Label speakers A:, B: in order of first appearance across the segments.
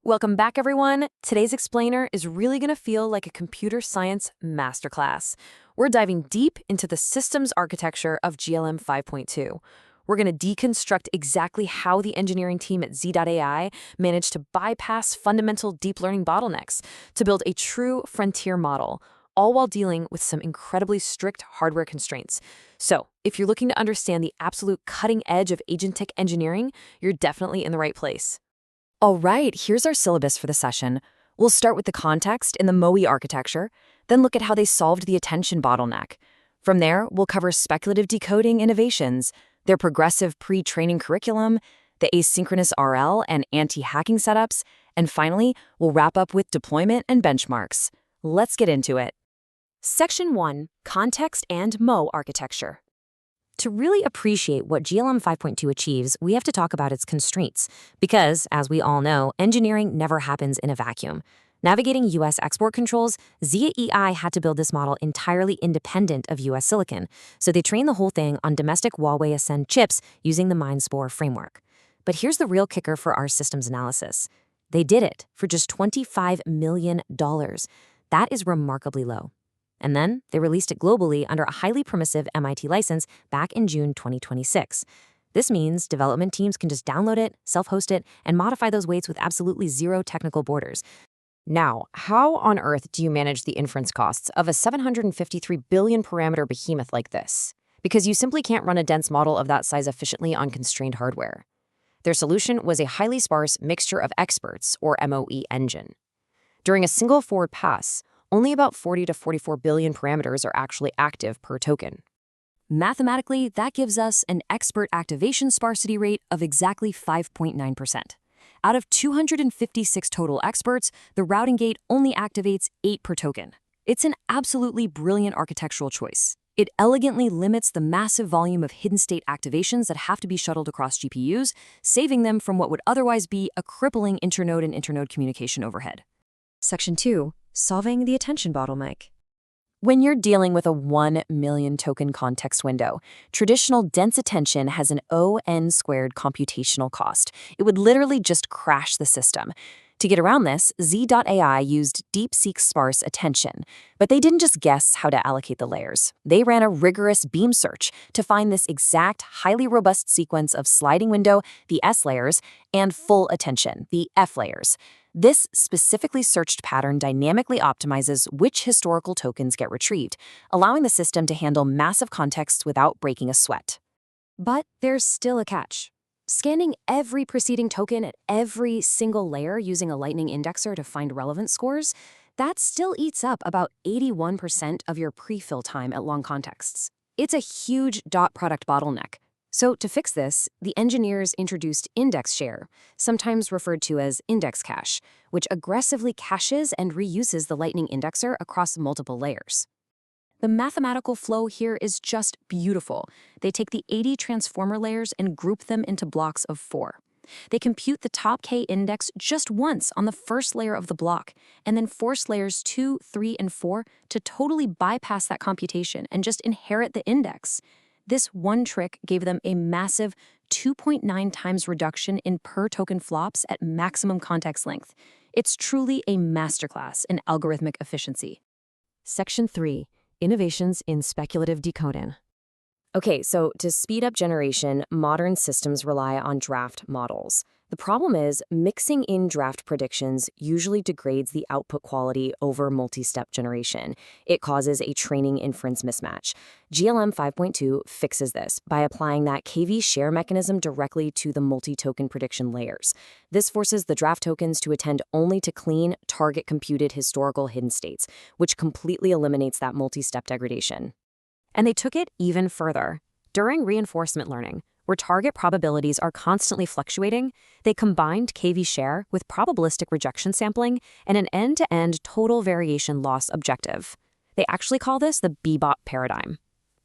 A: Welcome back, everyone. Today's explainer is really going to feel like a computer science masterclass. We're diving deep into the systems architecture of GLM 5.2. We're going to deconstruct exactly how the engineering team at Z.AI managed to bypass fundamental deep learning bottlenecks to build a true frontier model, all while dealing with some incredibly strict hardware constraints. So, if you're looking to understand the absolute cutting edge of agentic engineering, you're definitely in the right place. All right, here's our syllabus for the session. We'll start with the context in the MOE architecture, then look at how they solved the attention bottleneck. From there, we'll cover speculative decoding innovations, their progressive pre-training curriculum, the asynchronous RL and anti-hacking setups, and finally, we'll wrap up with deployment and benchmarks. Let's get into it. Section 1, Context and MO Architecture. To really appreciate what GLM 5.2 achieves, we have to talk about its constraints, because, as we all know, engineering never happens in a vacuum. Navigating U.S. export controls, Z.AI had to build this model entirely independent of U.S. silicon, so they trained the whole thing on domestic Huawei Ascend chips using the MindSpore framework. But here's the real kicker for our systems analysis. They did it for just $25 million. That is remarkably low. And then they released it globally under a highly permissive MIT license back in June 2026. This means development teams can just download it, self-host it, and modify those weights with absolutely zero technical borders. Now, how on earth do you manage the inference costs of a 753 billion parameter behemoth like this? Because you simply can't run a dense model of that size efficiently on constrained hardware. Their solution was a highly sparse mixture of experts, or MOE engine. During a single forward pass, only about 40 to 44 billion parameters are actually active per token. Mathematically, that gives us an expert activation sparsity rate of exactly 5.9%. Out of 256 total experts, the routing gate only activates 8 per token. It's an absolutely brilliant architectural choice. It elegantly limits the massive volume of hidden state activations that have to be shuttled across GPUs, saving them from what would otherwise be a crippling internode and internode communication overhead. Section 2. Solving the attention bottleneck. When you're dealing with a 1 million token context window, traditional dense attention has an O(n) squared computational cost. It would literally just crash the system. To get around this, Z.AI used DeepSeek sparse attention. But they didn't just guess how to allocate the layers. They ran a rigorous beam search to find this exact, highly robust sequence of sliding window, the S layers, and full attention, the F layers. This specifically searched pattern dynamically optimizes which historical tokens get retrieved, allowing the system to handle massive contexts without breaking a sweat. But there's still a catch. Scanning every preceding token at every single layer using a Lightning indexer to find relevant scores, that still eats up about 81% of your pre-fill time at long contexts. It's a huge dot product bottleneck. So to fix this, the engineers introduced index share, sometimes referred to as index cache, which aggressively caches and reuses the Lightning indexer across multiple layers. The mathematical flow here is just beautiful. They take the 80 transformer layers and group them into blocks of 4. They compute the top K index just once on the first layer of the block, and then force layers 2, 3, and 4 to totally bypass that computation and just inherit the index. This one trick gave them a massive 2.9 times reduction in per token flops at maximum context length. It's truly a masterclass in algorithmic efficiency. Section 3. Innovations in speculative decoding. Okay, so to speed up generation, modern systems rely on draft models. The problem is, mixing in draft predictions usually degrades the output quality over multi-step generation. It causes a training-inference mismatch. GLM 5.2 fixes this by applying that KV share mechanism directly to the multi-token prediction layers. This forces the draft tokens to attend only to clean, target-computed historical hidden states, which completely eliminates that multi-step degradation. And they took it even further. During reinforcement learning, where target probabilities are constantly fluctuating, they combined KV share with probabilistic rejection sampling and an end-to-end total variation loss objective. They actually call this the bebop paradigm.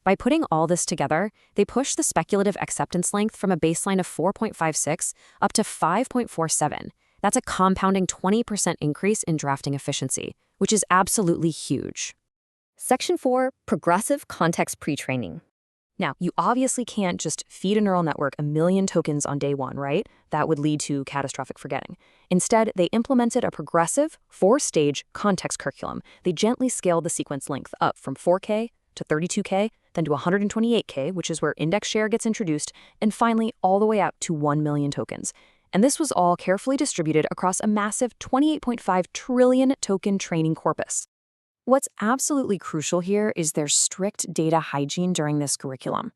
A: By putting all this together, they push the speculative acceptance length from a baseline of 4.56 up to 5.47. That's a compounding 20% increase in drafting efficiency, which is absolutely huge. Section 4, Progressive Context Pre-training. Now, you obviously can't just feed a neural network a million tokens on day one, right? That would lead to catastrophic forgetting. Instead, they implemented a progressive, four-stage context curriculum. They gently scaled the sequence length up from 4K to 32K, then to 128K, which is where index share gets introduced, and finally all the way out to 1 million tokens. And this was all carefully distributed across a massive 28.5 trillion token training corpus. What's absolutely crucial here is their strict data hygiene during this curriculum.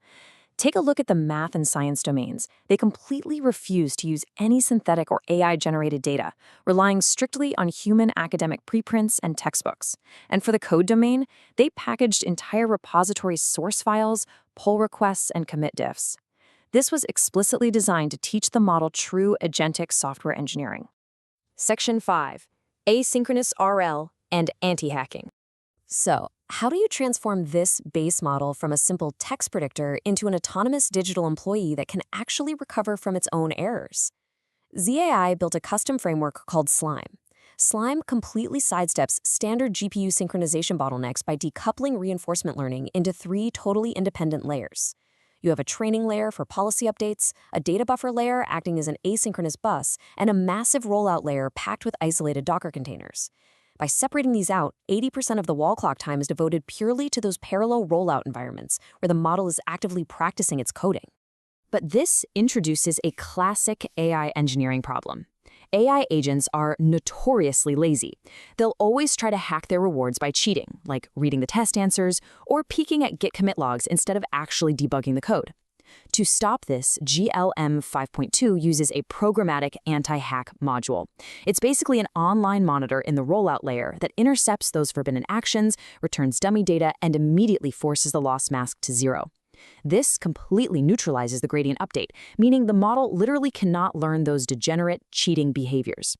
A: Take a look at the math and science domains. They completely refuse to use any synthetic or AI-generated data, relying strictly on human academic preprints and textbooks. And for the code domain, they packaged entire repository source files, pull requests, and commit diffs. This was explicitly designed to teach the model true agentic software engineering. Section 5. Asynchronous RL and anti-hacking. So, how do you transform this base model from a simple text predictor into an autonomous digital employee that can actually recover from its own errors? ZAI built a custom framework called Slime. Slime completely sidesteps standard GPU synchronization bottlenecks by decoupling reinforcement learning into 3 totally independent layers. You have a training layer for policy updates, a data buffer layer acting as an asynchronous bus, and a massive rollout layer packed with isolated Docker containers. By separating these out, 80% of the wall clock time is devoted purely to those parallel rollout environments where the model is actively practicing its coding. But this introduces a classic AI engineering problem. AI agents are notoriously lazy. They'll always try to hack their rewards by cheating, like reading the test answers or peeking at Git commit logs instead of actually debugging the code. To stop this, GLM 5.2 uses a programmatic anti-hack module. It's basically an online monitor in the rollout layer that intercepts those forbidden actions, returns dummy data, and immediately forces the loss mask to 0. This completely neutralizes the gradient update, meaning the model literally cannot learn those degenerate, cheating behaviors.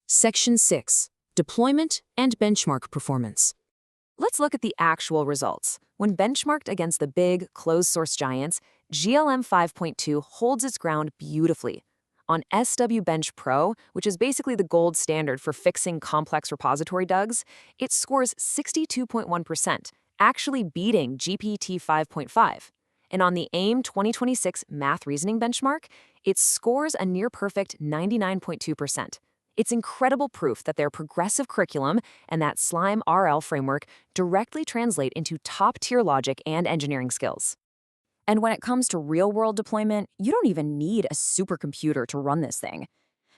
A: Section 6. Deployment and benchmark performance. Let's look at the actual results. When benchmarked against the big, closed-source giants, GLM 5.2 holds its ground beautifully. On SWBench Pro, which is basically the gold standard for fixing complex repository dugs, it scores 62.1%, actually beating GPT 5.5. And on the AIM 2026 Math Reasoning benchmark, it scores a near-perfect 99.2%. It's incredible proof that their progressive curriculum and that Slime RL framework directly translate into top-tier logic and engineering skills. And when it comes to real-world deployment, you don't even need a supercomputer to run this thing.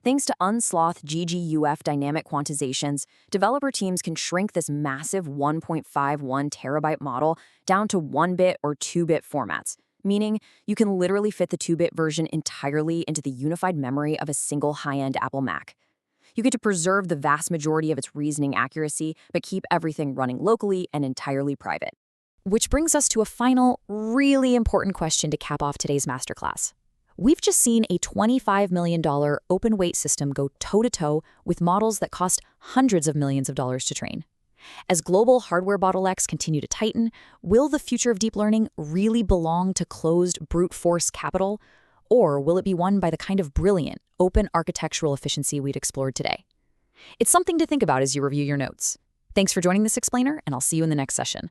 A: Thanks to Unsloth GGUF dynamic quantizations, developer teams can shrink this massive 1.51 terabyte model down to 1-bit or 2-bit formats, meaning you can literally fit the 2-bit version entirely into the unified memory of a single high-end Apple Mac. You get to preserve the vast majority of its reasoning accuracy, but keep everything running locally and entirely private. Which brings us to a final, really important question to cap off today's masterclass. We've just seen a $25 million open-weight system go toe-to-toe with models that cost hundreds of millions of dollars to train. As global hardware bottlenecks continue to tighten, will the future of deep learning really belong to closed brute force capital? Or will it be won by the kind of brilliant, open architectural efficiency we'd explored today? It's something to think about as you review your notes. Thanks for joining this explainer, and I'll see you in the next session.